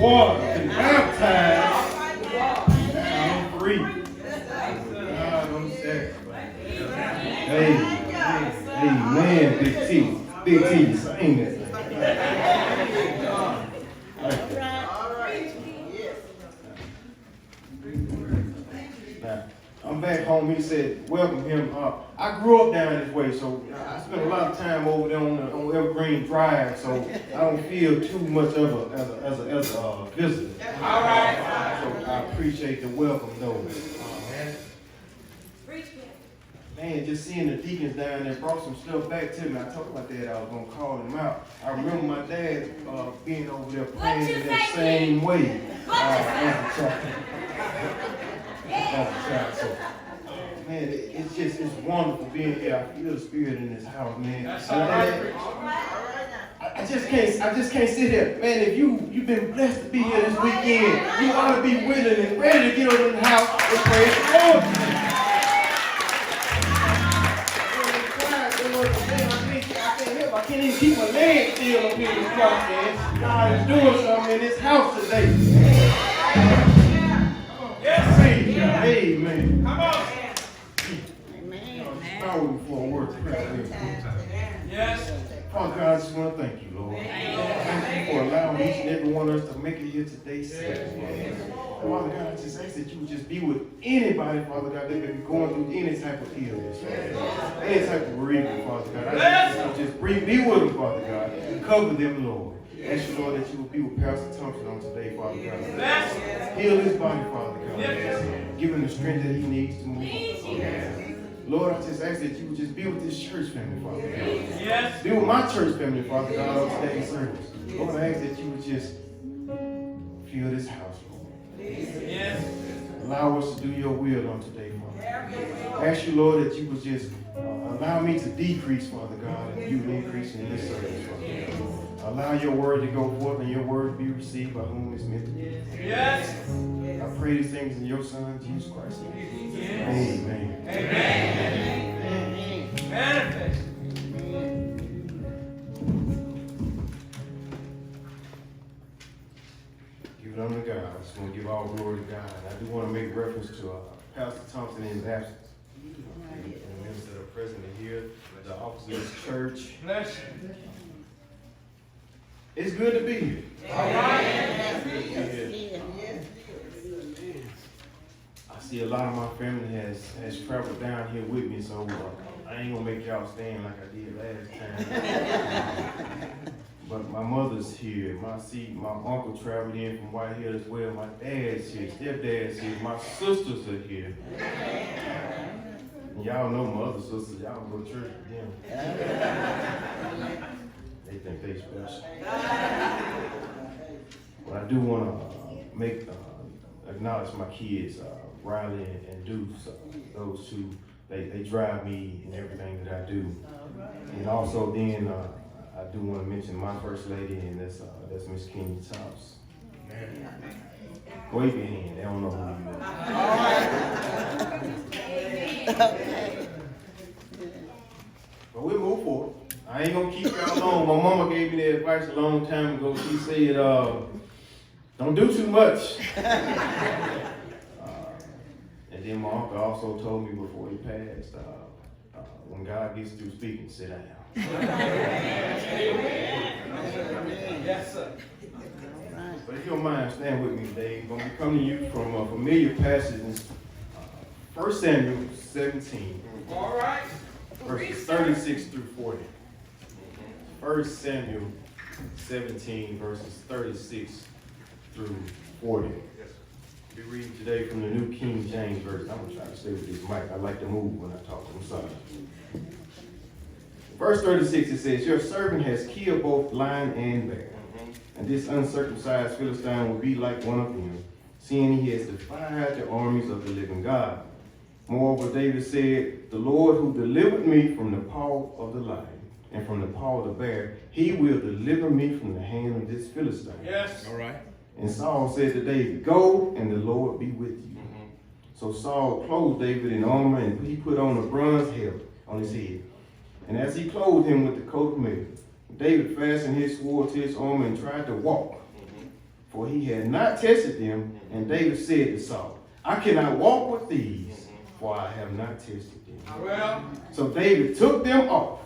water, been baptized. I'm free. God, I'm set. Hey, man, Big T. Big T, sing that thing. Now, I'm back home. He said, welcome him. I grew up down this way, so I spent a lot of time over there on Evergreen Drive, so I don't feel too much of a visitor. All right. So I appreciate the welcome, though. Man, just seeing the deacons down there brought some stuff back to me. I told my dad I was going to call him out. I remember my dad being over there praying in that same way as a child. So, man, it's wonderful being here. I feel the spirit in this house, man. That's all right. I just can't sit here. Man, if you've been blessed to be here this weekend, you ought to be willing and ready to get over in the house and praise the Lord. I can't even keep my legs still up here in this process. God is doing something in this house today. Yes, amen. Come on. Amen. Power before a word to prayer. Yes. Father God, I just want to thank you, Lord. Thank you for allowing each and every one of us to make it here today. Father God, I just ask that you would just be with anybody, Father God, that may be going through any type of illness, any type of bereavement, Father God. I ask that you just be with them, Father God, and cover them, Lord. I ask you, Lord, that you will be with Pastor Thompson on today, Father God. Heal his body, Father God. Give him the strength that he needs to move on. Lord, I just ask that you would just be with this church family, Father God. Yes. Be with my church family, Father God, on today's service. Lord, I ask that you would just fill this house, Lord. Yes. Allow us to do your will on today, Father. I ask you, Lord, that you would just allow me to decrease, Father God, and you would increase in this service, Father God. Allow your word to go forth and your word to be received by whom it's meant to be. Yes. I pray these things in your Son, Jesus Christ. Yes. Amen. Amen. Manifest. Give it unto God. I just want to give all glory to God. And I do want to make reference to Pastor Thompson in his absence. And the members that are present here, the officers of the church. Bless you. It's good to be here. All right. I see a lot of my family has traveled down here with me, so I ain't gonna make y'all stand like I did last time. But my mother's here. My uncle traveled in from White Hill as well. My dad's here. Stepdad's here. My sisters are here. And y'all know my other sisters. Y'all go to church with them. They think they special. But I do want to acknowledge my kids, Riley and Deuce. Those two, they drive me in everything that I do. And also then I do want to mention my first lady, and that's Miss Kenny Thompson. Wave your hand. They don't know who you are. But we'll move forward. I ain't gonna keep y'all long. My mama gave me that advice a long time ago. She said, don't do too much. And then my uncle also told me before he passed, when God gets through speaking, sit down. Yes, sir. But if you don't mind, stand with me today. I'm going to be coming to you from a familiar passage in 1 Samuel 17. All right. Verses 36 through 40. 1 Samuel 17, verses 36 through 40. We read today from the New King James Version. I'm going to try to stay with this mic. I like to move when I talk. I'm sorry. Verse 36, it says, your servant has killed both lion and bear. And this uncircumcised Philistine will be like one of them, seeing he has defied the armies of the living God. Moreover, David said, the Lord who delivered me from the paw of the lion and from the paw of the bear, he will deliver me from the hand of this Philistine. Yes. All right. And Saul said to David, go, and the Lord be with you. So Saul clothed David in armor, and he put on a bronze helmet on his head. And as he clothed him with the coat of mail, David fastened his sword to his armor and tried to walk. for he had not tested them. And David said to Saul, I cannot walk with these, for I have not tested them. Well, so David took them off.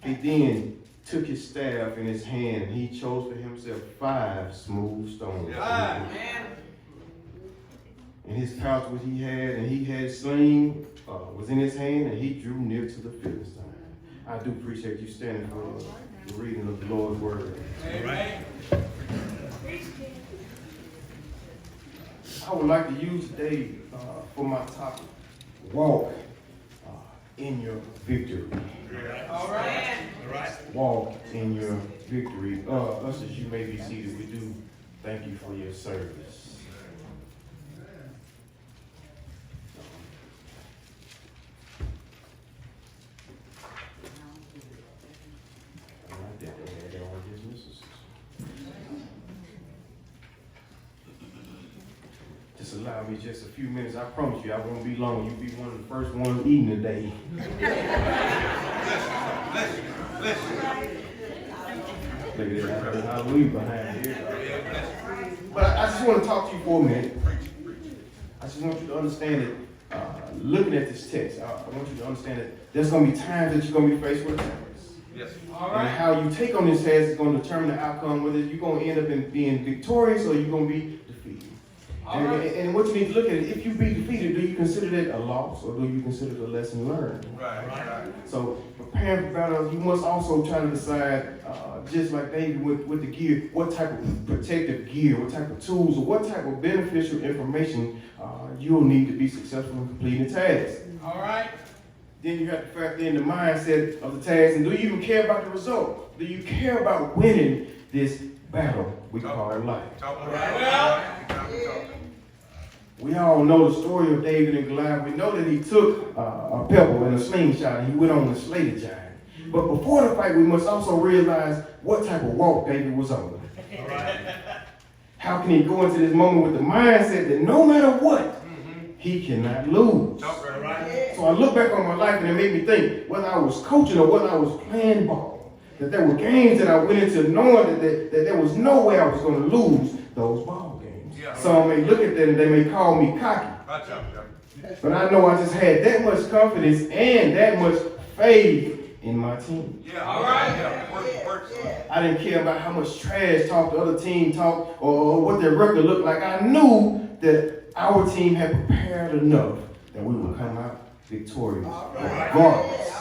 He then took his staff in his hand, and he chose for himself 5 smooth stones. In his pouch which he had, and he had sling was in his hand, and he drew near to the Philistine. I do appreciate you standing for the reading of the Lord's word. Amen. I would like to use today for my topic, walk in your victory. All right. Walk in your victory. Us as you may be seated, we do thank you for your service. Just allow me just a few minutes. I promise you, I won't be long. You'll be one of the first ones eating today. Look at that. I'll leave behind here. But I just want to talk to you for a minute. I just want you to understand that looking at this text, I want you to understand that there's going to be times that you're going to be faced with attacks. Yes. All right. And how you take on this task is going to determine the outcome, whether you're going to end up in being victorious or you're going to be defeated. And what you need to look at is, if you be defeated, do you consider that a loss or do you consider it a lesson learned? Right. So preparing for battle, you must also try to decide, just like David with the gear, what type of protective gear, what type of tools, or what type of beneficial information you'll need to be successful in completing the task. All right. Then you have to factor in the mindset of the task, and do you even care about the result? Do you care about winning this battle we call life? We all know the story of David and Goliath. We know that he took a pebble and a slingshot and he went on to slay the giant. But before the fight, we must also realize what type of walk David was on. All right. How can he go into this moment with the mindset that no matter what, he cannot lose? So I look back on my life and it made me think, whether I was coaching or whether I was playing ball, that there were games that I went into knowing that there was no way I was going to lose those ball games. Yeah. Some may look at that and they may call me cocky. But I know I just had that much confidence and that much faith in my team. Yeah, all right. Yeah. I didn't care about how much trash talk the other team talked or what their record looked like. I knew that our team had prepared enough that we would come out victorious. Regardless.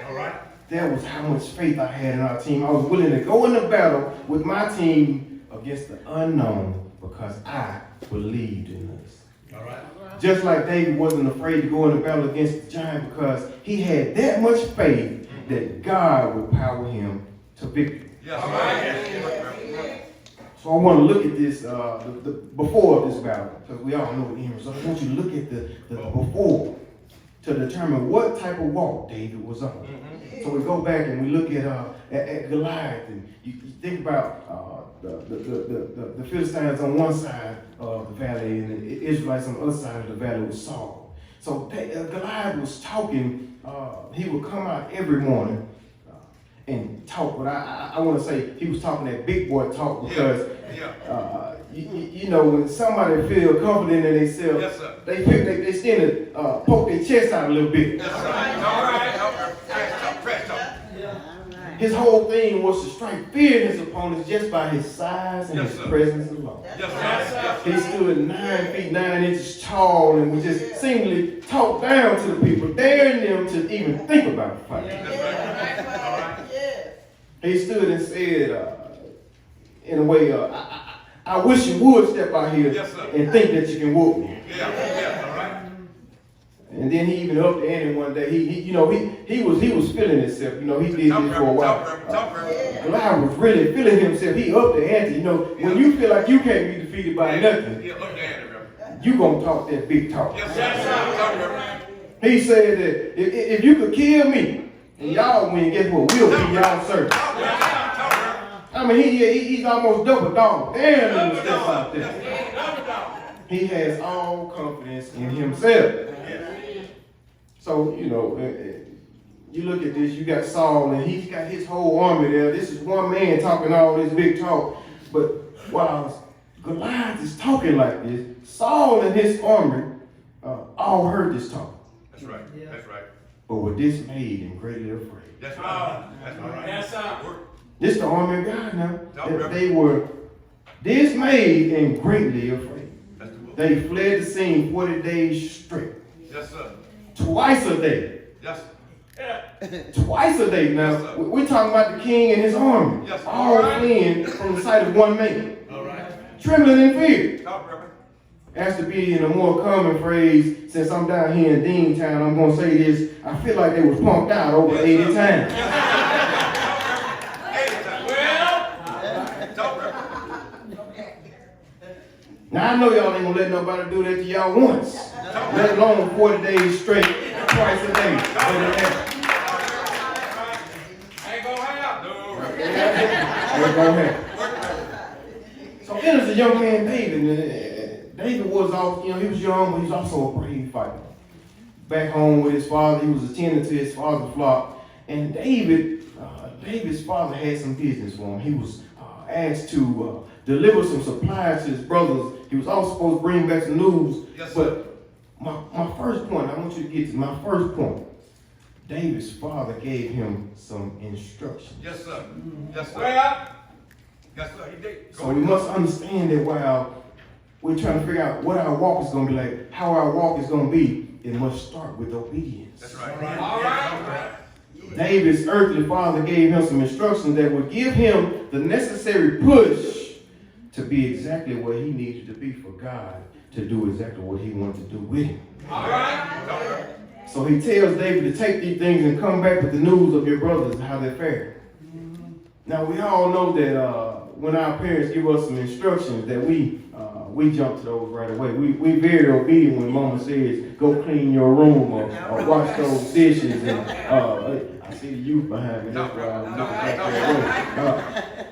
All right. That was how much faith I had in our team. I was willing to go into battle with my team against the unknown because I believed in us. All right. Just like David wasn't afraid to go into battle against the giant because he had that much faith that God would power him to victory. Yes. All right. So I want to look at this the before of this battle, because we all know the end result. I want you to look at the before to determine what type of walk David was on. So we go back and we look at Goliath, and you think about the Philistines on one side of the valley and the Israelites on the other side of the valley with Saul. So Goliath was talking. He would come out every morning and talk. But I want to say he was talking that big boy talk because you know, when somebody feel confident in themselves, yes, they tend to poke their chest out a little bit. Yes, all right. His whole thing was to strike fear in his opponents just by his size and his presence alone. He stood 9 feet 9 inches tall and would just seemingly talk down to the people, daring them to even think about fighting. He stood and said, in a way, I wish you would step out here and think that you can whoop me. And then he even upped the ante one day. He was feeling himself. You know, he did this for a while. Goliath was really feeling himself. He upped the ante. You know, when you feel like you can't be defeated by nothing, you gonna talk that big talk. He said that if you could kill me and y'all win, guess what? We'll be y'all servants. I mean, he's almost double dog. Damn, steps out there. He has all confidence in himself. So, you know, you look at this, you got Saul, and he's got his whole army there. This is one man talking all this big talk. But while Goliath is talking like this. Saul and his army all heard this talk. That's right. Yeah. That's right. But were dismayed and greatly afraid. That's right. That's all right. That's right. This is the army of God now. They were dismayed and greatly afraid. They fled the scene 40 days straight. Yes, sir. Twice a day. Yes, sir. Twice a day. Now, yes, we're talking about the king and his army. Yes, all fleeing from the sight of one man. All right. Trembling in fear. As to be in a more common phrase, since I'm down here in Deantown, I'm going to say this. I feel like they was pumped out over 80 times. Now, I know y'all ain't going to let nobody do that to y'all once, let alone 40 days straight, twice a day. Ain't going to happen. Ain't going to happen. So enters a young man, David. David was he was young, but he was also a brave fighter. Back home with his father, he was attending to his father's flock. And David's father had some business for him. He was asked to deliver some supplies to his brothers. He was also supposed to bring back some news. Yes, but my first point, I want you to get to my first point. David's father gave him some instructions. Yes, sir. Yes, sir. Well, yes, sir. He did. So we must understand that while we're trying to figure out what our walk is going to be like, how our walk is going to be, it must start with obedience. That's right. All right. David's earthly father gave him some instructions that would give him the necessary push to be exactly where he needed to be for God to do exactly what he wanted to do with him. All right. So he tells David to take these things and come back with the news of your brothers and how they fared. Now we all know that when our parents give us some instructions that we jump to those right away. We very obedient when Mama says, go clean your room or wash those dishes. And I see the youth behind me. That's why I'm looking back that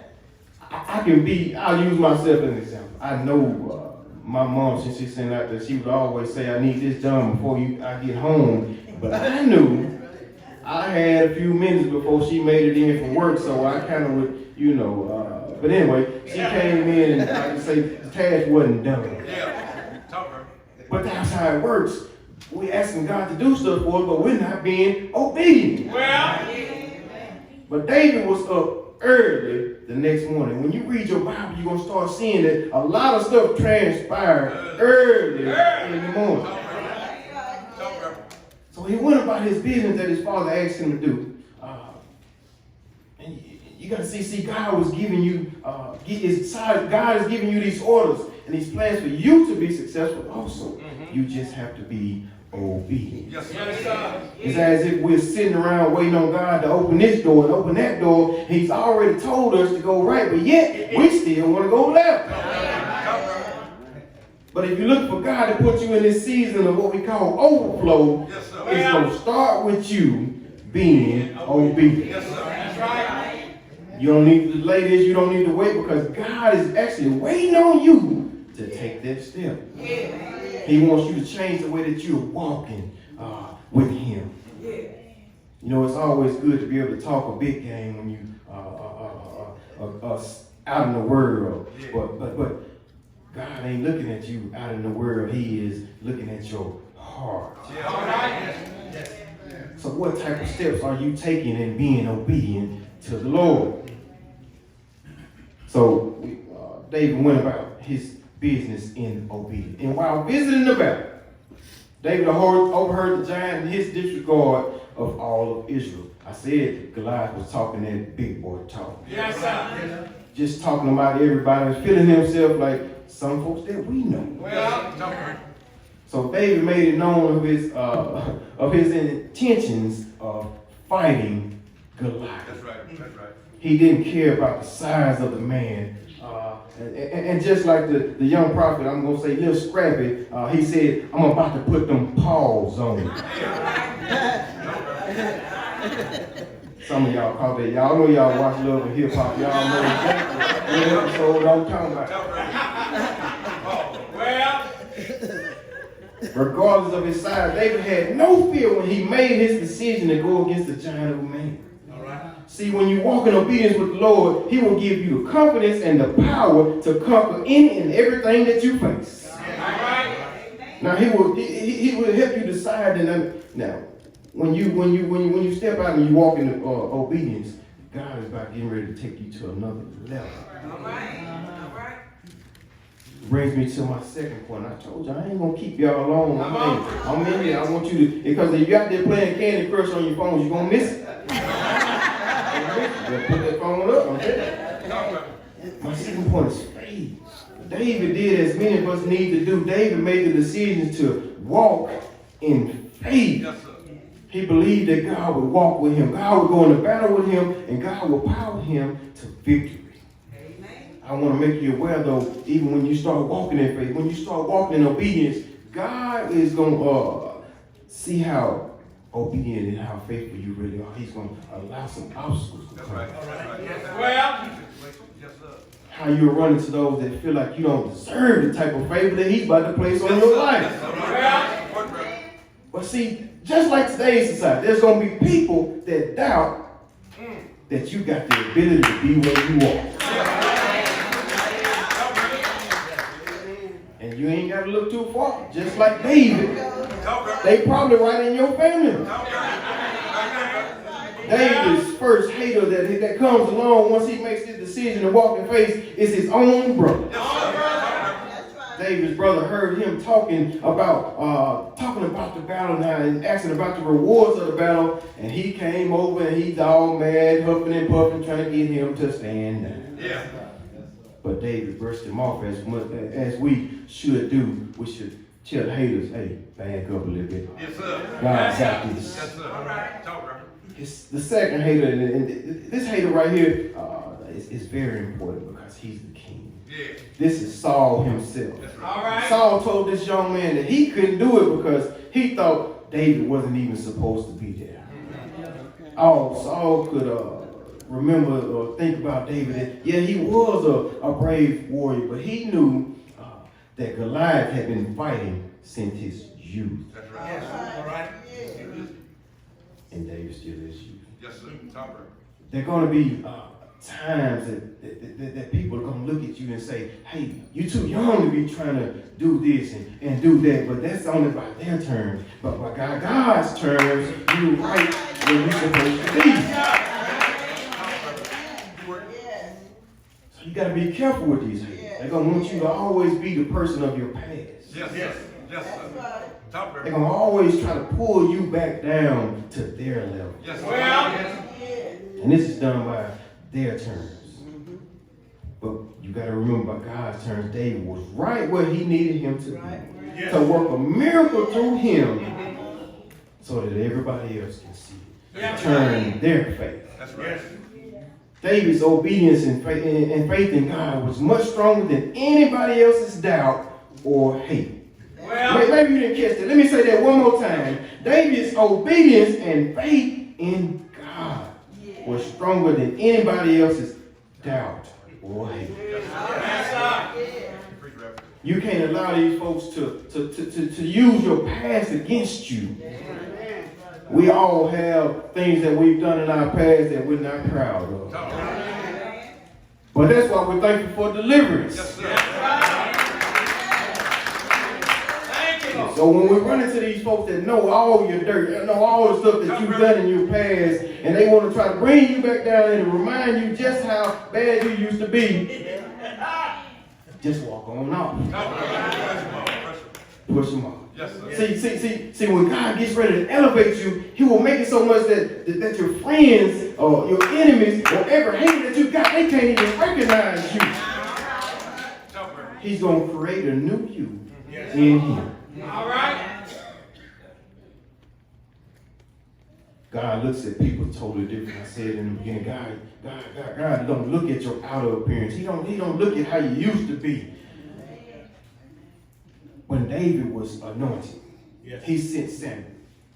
way. I'll use myself as an example. I know my mom, since she sent out there, she would always say, I need this done before I get home. But I knew I had a few minutes before she made it in from work, so I kind of would, but anyway, she came in and I could say the task wasn't done. But that's how it works. We're asking God to do stuff for us, but we're not being obedient. But David was up early the next morning. When you read your Bible, you're going to start seeing that a lot of stuff transpired early in the morning. So he went about his business that his father asked him to do. And you got to see, God was giving you, God is giving you these orders and these plans for you to be successful also. You just have to be obedient. Yes, sir. It's as if we're sitting around waiting on God to open this door and open that door. He's already told us to go right, but yet we still want to go left. But if you look for God to put you in this season of what we call overflow, it's going to start with you being obedient. Yes, sir. That's right. You don't need to delay this. You don't need to wait because God is actually waiting on you to take that step. He wants you to change the way that you're walking with Him. It's always good to be able to talk a big game when you out in the world. But God ain't looking at you out in the world. He is looking at your heart. So what type of steps are you taking in being obedient to the Lord? So David went about his business in obedience. And while visiting the battle, David overheard the giant and his disregard of all of Israel. I said Goliath was talking that big boy talk. Yes, sir. Just talking about everybody, feeling himself like some folks that we know. So David made it known of his intentions of fighting Goliath. That's right. That's right. He didn't care about the size of the man. And just like the young prophet, I'm going to say, little scrappy, he said, I'm about to put them paws on him. Some of y'all caught that. Y'all know y'all watch Love and Hip Hop. Y'all know exactly what episode I'm talking about. Regardless of his size, David had no fear when he made his decision to go against the giant of a man. See, when you walk in obedience with the Lord, He will give you the confidence and the power to conquer any and everything that you face. Now He will help you decide. Now, when you step out and you walk in obedience, God is about getting ready to take you to another level. Brings me to my second point. I told you I ain't gonna keep y'all alone. I'm in here. I want you to, because if you out there playing Candy Crush on your phones, you're gonna miss it. Put that phone up. I'm telling you. My second point is faith. David did as many of us need to do. David made the decision to walk in faith. He believed that God would walk with him. God would go into battle with him, and God would power him to victory. I want to make you aware, though, even when you start walking in faith, when you start walking in obedience, God is going to see how obedient and how faithful you really are. He's going to allow some obstacles to come. How you're running to those that feel like you don't deserve the type of favor that He's about to place on your life. But see, just like today's society, there's going to be people that doubt that you got the ability to be where you are. And you ain't got to look too far. Just like David, they probably right in your family. David's first hater that comes along once he makes this decision to walk in faith is his own brother. David's brother heard him talking about the battle now and asking about the rewards of the battle, and he came over and he's all mad, huffing and puffing, trying to get him to stand down. Yeah. But David brushed him off as we should do. We should tell the haters, hey, back up a little bit. Yes, sir. God's got this. Yes, sir. All right. Talk right. It's the second hater, and this hater right here is very important because he's the king. Yeah. This is Saul himself. All right. Saul told this young man that he couldn't do it because he thought David wasn't even supposed to be there. All Saul could remember or think about David, that, yeah, he was a brave warrior, but he knew that Goliath had been fighting since his youth. That's right. Yes. All right. And David still is youth. Yes, sir. There are going to be times that people are going to look at you and say, hey, you're too young to be trying to do this and do that, but that's only by their terms. But by God's terms, you're right where you're supposed to be. So you got to be careful with these haters. They're going to want you to always be the person of your past. Yes, yes, yes, sir. They're going to always try to pull you back down to their level. Yes, well. And this is done by their terms. But you got to remember, by God's terms, David was right where he needed him to be. Yes. To work a miracle through him so that everybody else can see it. Turn their faith. That's right. David's obedience and faith in God was much stronger than anybody else's doubt or hate. Well, maybe you didn't catch that. Let me say that one more time. David's obedience and faith in God was stronger than anybody else's doubt or hate. You can't allow these folks to use your past against you. We all have things that we've done in our past that we're not proud of. But that's why we're thankful for deliverance. So when we run into these folks that know all your dirt, that know all the stuff that you've done in your past, and they want to try to bring you back down and remind you just how bad you used to be, just walk on off. Push them off. Yes, see, when God gets ready to elevate you, He will make it so much that your friends or your enemies or every hate that you got, they can't even recognize you. He's going to create a new you in Him. All right. God looks at people totally different. I said in the beginning, God don't look at your outer appearance. He don't look at how you used to be. When David was anointed, he sent Samuel.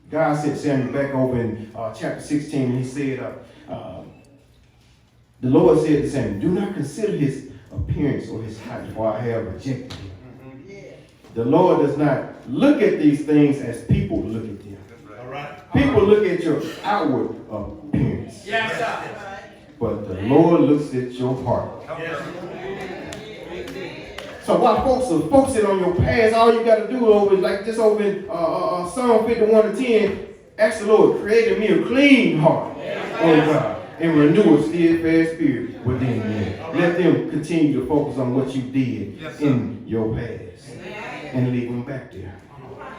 God sent Samuel back over in chapter 16, and he said, the Lord said to Samuel, do not consider his appearance or his height, for I have rejected him. The Lord does not look at these things as people look at them. All right. People look at your outward appearance. moments. Yes, sir. But the Lord looks at your heart. So while folks are focusing on your past, all you got to do over is like this over in Psalm 51:10, ask the Lord, create in me a clean heart, oh God, and renew a steadfast spirit within me. Let them continue to focus on what you did in your past and leave them back there.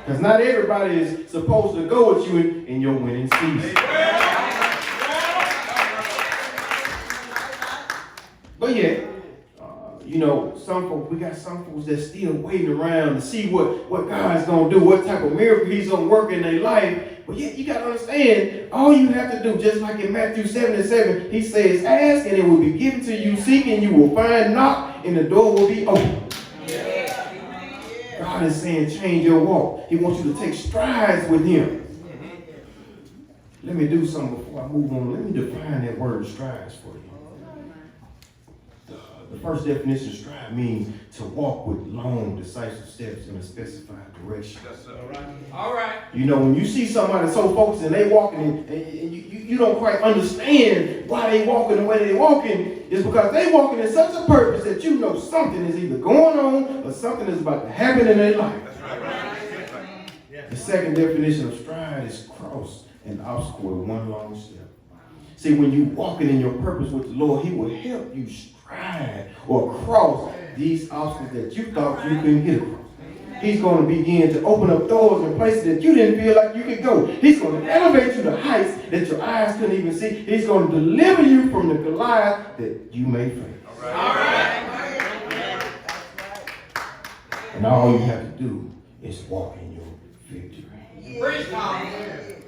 Because not everybody is supposed to go with you in your winning season. But yeah, you know, we got some folks that still waiting around to see what God's going to do, what type of miracle he's going to work in their life. But yet you got to understand, all you have to do, just like in Matthew 7:7, he says, ask and it will be given to you, seek and you will find, knock and the door will be open. God is saying change your walk. He wants you to take strides with him. Let me do something before I move on. Let me define that word strides for you. The first definition of stride means to walk with long, decisive steps in a specified direction. All right. You know, when you see somebody so focused and they walking and you don't quite understand why they walking the way they walking, it's because they walking in such a purpose that you know something is either going on or something is about to happen in their life. That's right. The second definition of stride is cross an obstacle with one long step. See, when you walking in your purpose with the Lord, he will help you stride or cross these obstacles that you thought you couldn't get across. He's going to begin to open up doors in places that you didn't feel like you could go. He's going to elevate you to heights that your eyes couldn't even see. He's going to deliver you from the Goliath that you may face. All right. And all you have to do is walk in your victory. Praise God.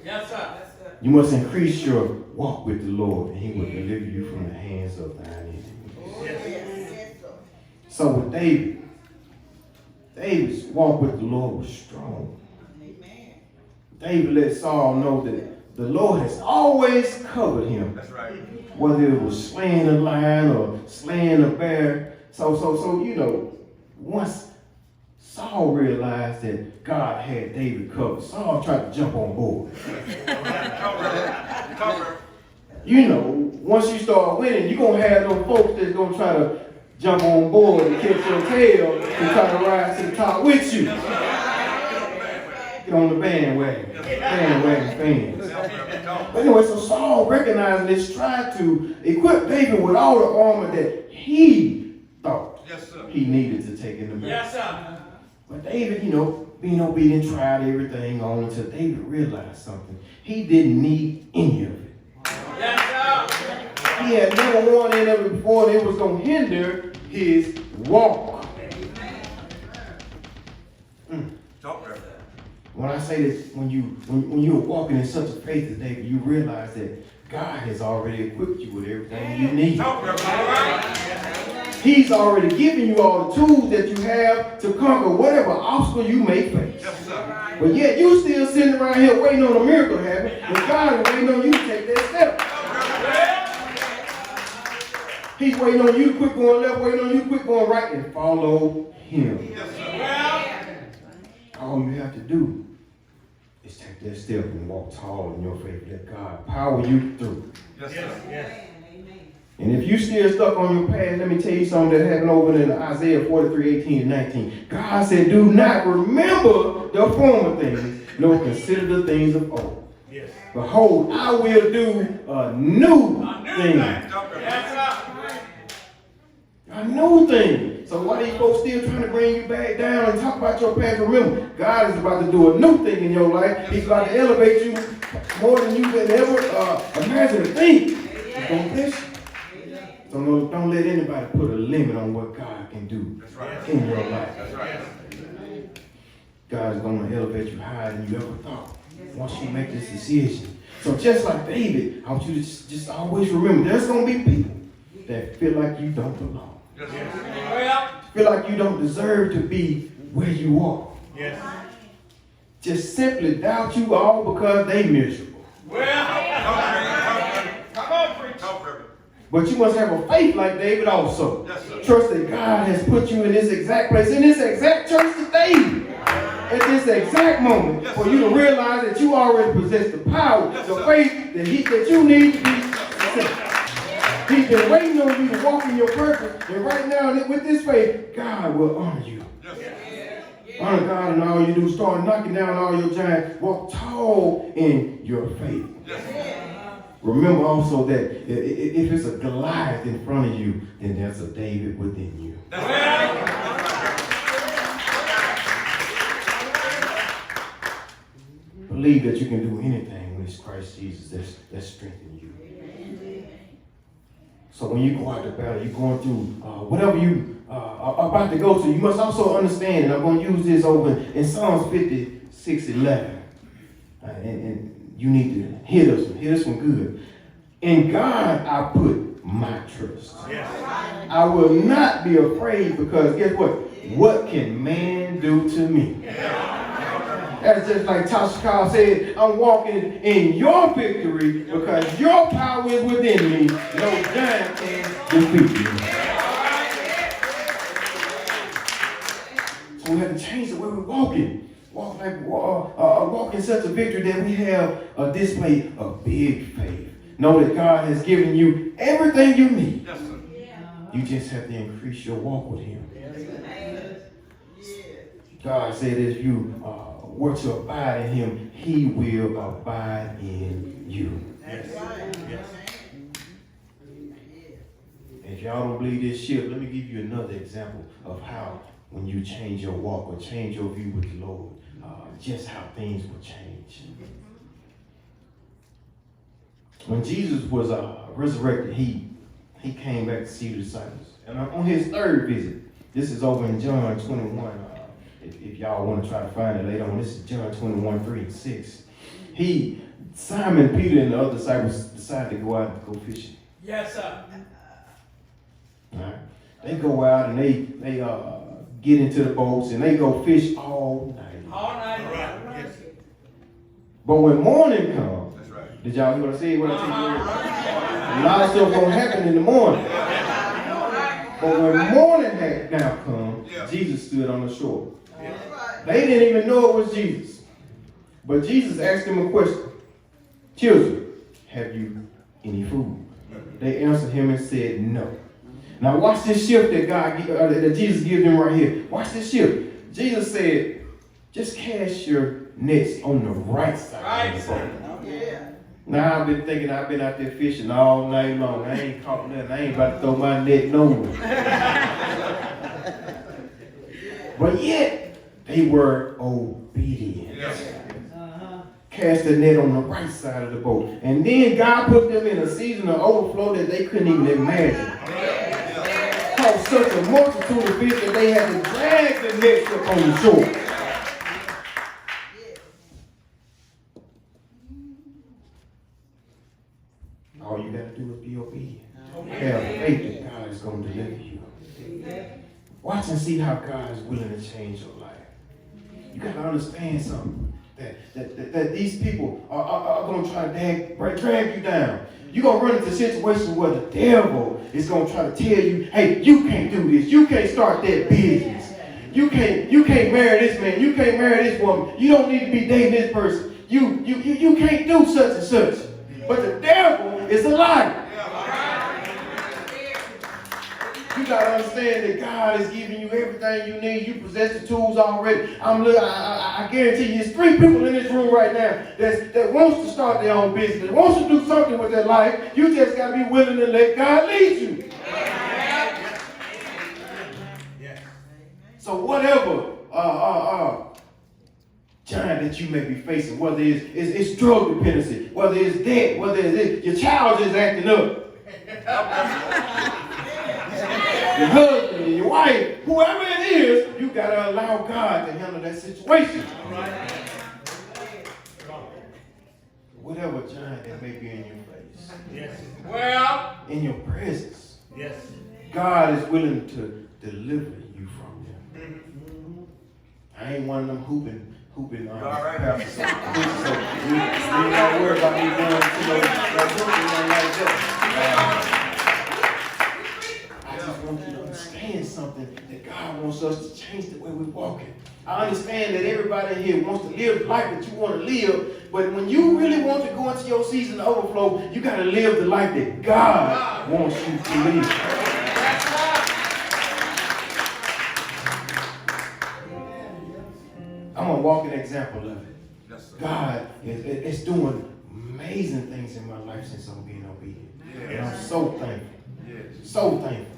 Yes, sir. You must increase your walk with the Lord, and he will deliver you from the hands of thine enemies. So with David's walk with the Lord was strong. David let Saul know that the Lord has always covered him. That's right. Whether it was slaying a lion or slaying a bear. So you know, once Saul realized that God had David covered, Saul tried to jump on board. You know, once you start winning, you're going to have those folks that's going to try to jump on board and catch your tail and try to rise to the top with you. Get on the bandwagon fans. But anyway, so Saul recognized this, tried to equip David with all the armor that he thought he needed to take in the battle. Yes, sir. But David, you know, being obedient, tried everything on until David realized something. He didn't need any of it. Yes, sir. He had never worn any of it before, and it was going to hinder his walk. When I say this, when you're walking in such a faith as David, you realize that God has already equipped you with everything you need. He's already given you all the tools that you have to conquer whatever obstacle you may face. Yes, sir. But yet you still sitting around here waiting on a miracle to happen, and God is waiting on you to take that step. He's waiting on you to quit going left, waiting on you to quit going right, and follow him. Yes, sir. All you have to do is take that step and walk tall in your faith. Let God power you through. Yes, sir. Yes. And if you still stuck on your past, let me tell you something that happened over in Isaiah 43:18-19. God said, do not remember the former things, nor consider the things of old. Yes. Behold, I will do a new thing. A new thing. So why these folks still trying to bring you back down and talk about your past? Remember, God is about to do a new thing in your life. He's about to elevate you more than you could ever imagine or think. He's going to bless you. Don't let anybody put a limit on what God can do in your life. God is going to elevate you higher than you ever thought once you make this decision. So just like David, I want you to just always remember, there's going to be people that feel like you don't belong. Feel like you don't deserve to be where you are. Just simply doubt you all because they miserable. But you must have a faith like David also. Trust that God has put you in this exact place, in this exact church today, at this exact moment, for you to realize that you already possess the power, the faith that you need to be He's been waiting on you to walk in your purpose. And right now, with this faith, God will honor you. Honor God in all you do. Start knocking down all your giants. Walk tall in your faith. Remember also that if it's a Goliath in front of you, then there's a David within you. Believe that you can do anything when it's Christ Jesus that's strengthening you. So when you go out to battle, you're going through whatever you are about to go through, you must also understand, and I'm going to use this over in Psalms 56:11. And you need to hear this one good. In God I put my trust. Yes. I will not be afraid because guess what? What can man do to me? That's just like Tasha Cobb said, I'm walking in your victory because your power is within me. No giant can defeat me. So we have to change the way we're walking. Walk in such a victory that we have a display of big faith. Know that God has given you everything you need. Yes, sir. You just have to increase your walk with him. God said if you were to abide in him, he will abide in you. Yes. Yes. If y'all don't believe this shit, let me give you another example of how when you change your walk or change your view with the Lord, just how things will change. When Jesus was resurrected, he came back to see the disciples. And on his third visit, this is over in John 21. If y'all want to try to find it later on, this is John 21, 3 and 6. Simon, Peter, and the other disciples decided to go out and go fishing. Yes, sir. All right. They go out and they get into the boats and they go fish all night. All night. Right. Yes. But when morning comes, that's right. Did y'all hear what I said? What I said? A lot of stuff gonna happen in the morning. But when morning had now come, Jesus stood on the shore. They didn't even know it was Jesus. But Jesus asked them a question. Children, have you any food? They answered him and said no. Now watch this shift that Jesus gives them right here. Watch this shift. Jesus said, just cast your nets on the right side of the boat. Now I've been out there fishing all night long. I ain't caught nothing. I ain't about to throw my net nowhere. But yet, they were obedient. Cast the net on the right side of the boat. And then God put them in a season of overflow that they couldn't even imagine. Caught such a multitude of fish that they had to drag the nets up on the shore. All you got to do is be obedient. Have faith that God is going to deliver you. Watch and see how God is willing to change your life. You got to understand something. That these people are going to try to drag you down. You're going to run into situations where the devil is going to try to tell you, hey, you can't do this. You can't start that business. You can't marry this man. You can't marry this woman. You don't need to be dating this person. You can't do such and such. But the devil is a liar. You got to understand that God is giving you everything you need. You possess the tools already. I guarantee you, there's 3 people in this room right now that wants to start their own business, that wants to do something with their life. You just got to be willing to let God lead you. So whatever giant that you may be facing, whether it's drug dependency, whether it's debt, whether it's your child is acting up. Your husband and your wife, whoever it is, you got to allow God to handle that situation. Whatever giant that may be in your face. Yes. Well, in your presence. Yes. God is willing to deliver you from them. I ain't one of them hooping pastors. So we ain't got to worry about me going to those like that. I just want you to understand something, that God wants us to change the way we're walking. I understand that everybody in here wants to live the life that you want to live, But when you really want to go into your season of overflow, you got to live the life that God wants you to live. I'm a walking example of it. God is doing amazing things in my life since I'm being obedient. And I'm so thankful. So thankful.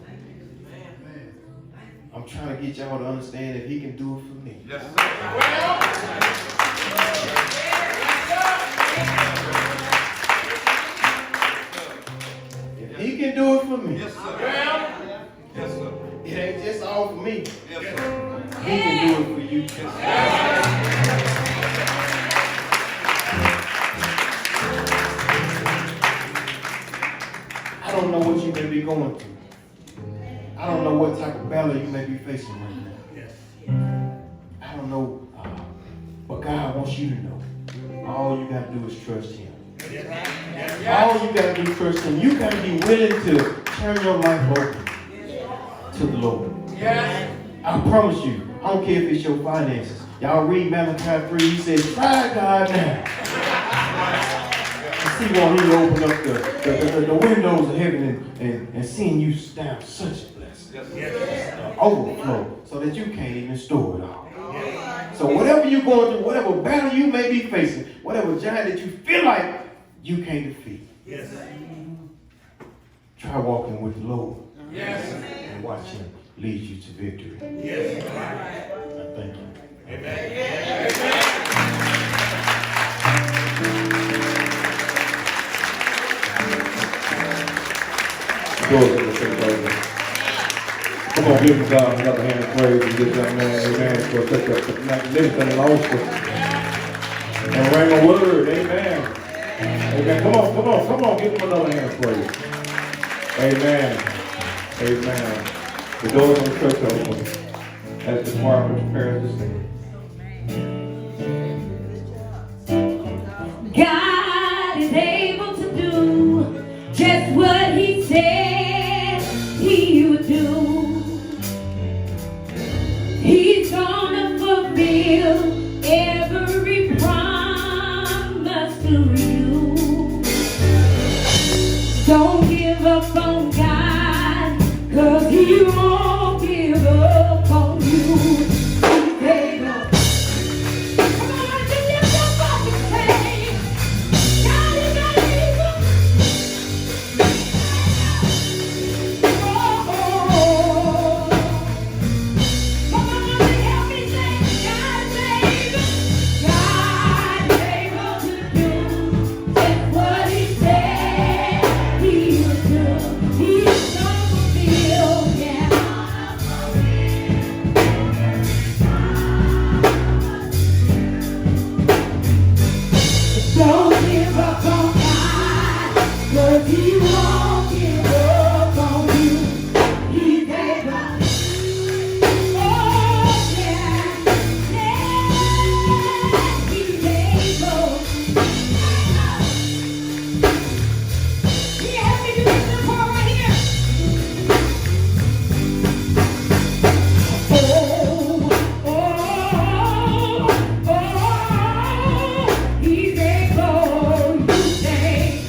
I'm trying to get y'all to understand that he can do it for me. Yes, sir. If he can do it for me, yes, sir. Yes, sir. It ain't just all for me. Yes, sir. He can do it for you. Yes, sir. I don't know what you may be going through. I don't know what type of battle you may be facing right now. I don't know, but God wants you to know. All you got to do is trust him. All you got to do is trust him. You got to be willing to turn your life over to the Lord. I promise you, I don't care if it's your finances. Y'all read Malachi 3, he says, try God now. See when he open up the windows of heaven and seeing you down such a blessing. Overflow so that you can't even store it all. So whatever you're going through, whatever battle you may be facing, whatever giant that you feel like you can't defeat. Try walking with the Lord. And watch him lead you to victory. I thank you. Amen. Come on, give God another hand of praise and this young man, amen, for such a magnificent and awesome and rhema word, amen. Amen. Come on, give him another hand of praise. Amen. Amen. The doors of the church are open as the choir prepares to sing. God is able to do just what he said he would do. He's gonna fulfill every promise to you. Don't give up on God, 'cause he won't give up on you. He's able. Come on, just lift your voice and say, God is able. Don't give up on God, 'cause he won't give up on you. He's able. Oh, yeah. He's able. Can you help me do this little part right here? He's able. You say.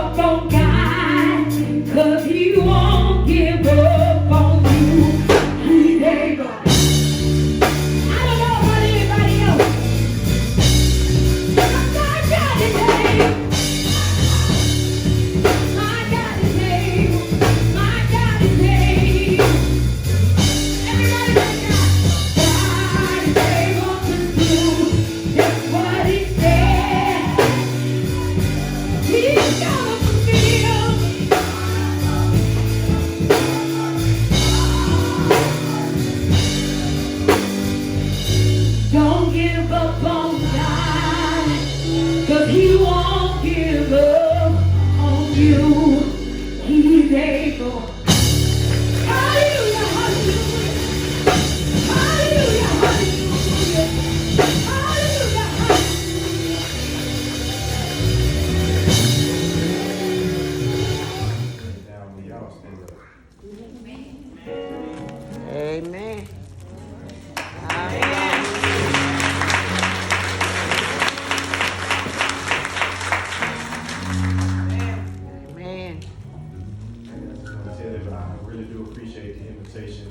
up on God, 'cause He won't give up on you. He's able. I don't know about anybody else, but my God is able. My God is able. My God is able. Everybody say God. God is able to do just what He said. He's gonna fulfill. Don't give up on God, 'cause He won't give up on you. He's able. Hallelujah, hallelujah. Hallelujah, hallelujah. Hallelujah, hallelujah. Down with y'all, stand up. Amen. Amen. I just want to tell you, I really do appreciate the invitation.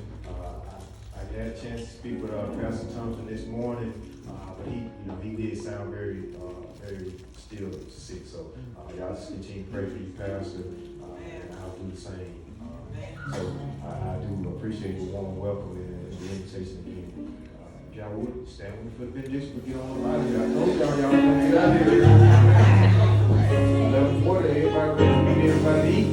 I had a chance to speak with Pastor Thompson this morning, but he did sound very still sick. So y'all just continue to pray for you, Pastor, and I'll do the same. So I do appreciate the warm welcome and the invitation again. If y'all would stand with me for the benediction, we get on out of here. I told y'all gonna get out of here. 11:40, everybody ready to meet everybody to eat.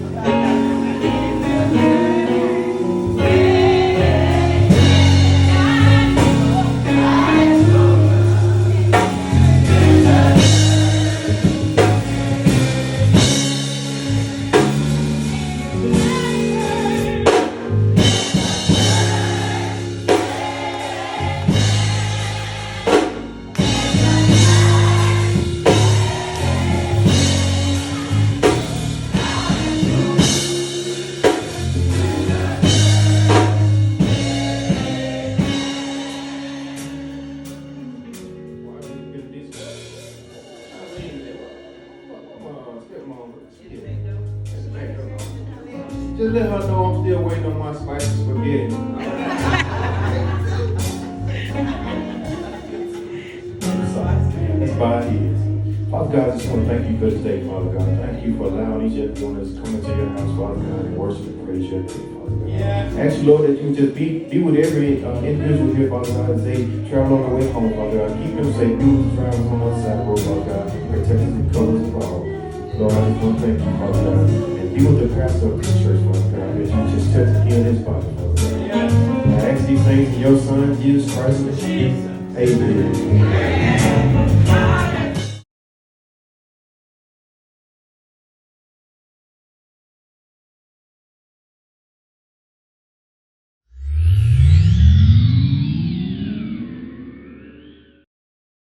Just let her know I'm still waiting on my spicy spaghetti. That's 5 years. Father God, I just want to thank you for this day, Father God. Thank you for allowing each and every one of us to come into your house, Father God, and worship and praise your name, Father God. I ask you, Lord, that you can just be with every individual here, Father God, as they travel on their way home, Father God. Keep them safe. Be with the drivers on the other side of the road, Father God. Protect us and cover us all. Lord, I just want to thank you, Father God. And be with the pastor of this church, Father God. That you just touch and heal his body, Father God. I ask these things in your Son, Jesus Christ. Amen.